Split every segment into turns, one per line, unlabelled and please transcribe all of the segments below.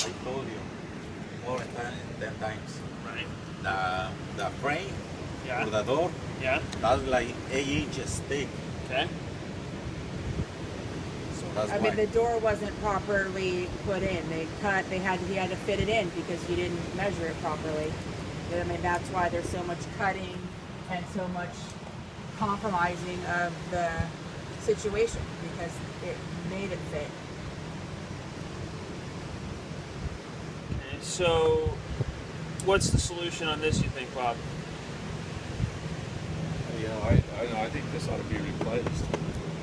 I told you more than 10 times.
Right.
The frame
Yeah.
for the door,
Yeah.
that's like 8 inches thick.
Okay.
So that's
I
why.
mean, the door wasn't properly put in. He had to fit it in because you didn't measure it properly. I mean, that's why there's so much cutting and so much compromising of the situation because it made it fit.
Okay. So, what's the solution on this? You think, Bob?
I think this ought to be replaced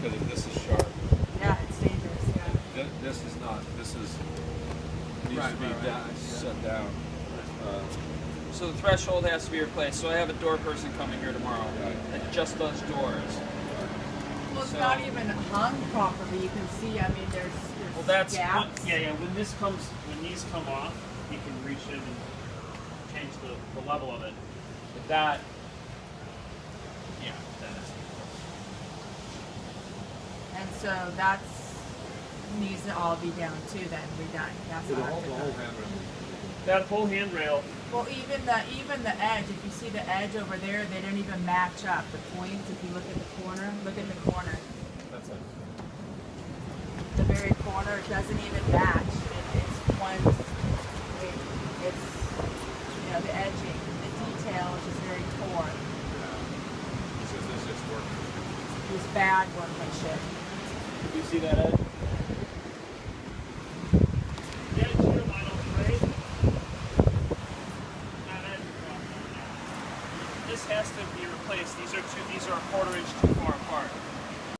because if this is sharp,
Yeah, it's dangerous. Yeah.
this is not. This is needs
Right,
to be
right, right.
down, set down.
So the threshold has to be replaced. So I have a door person coming here tomorrow
Right.
that just does doors.
Well, it's
So-
not even hung properly. You can see. I mean, there's
Well, that's
gaps.
yeah. When these come off, you can reach in and change the level of it. But that, yeah, that is.
And so that's needs to all be down too. Then redone. That's
The
not
whole
to cut.
handrail.
That whole handrail.
Well, even the edge. If you see the edge over there, they don't even match up. The points. If you look at the corner,
That's it.
the very corner, it doesn't even match. It's one. It's the edging, the detail is just very poor.
This is just working.
It's bad workmanship.
You see that edge? The edge here, vinyl tray. That edge is off. This has to be replaced. These are 1/4 inch too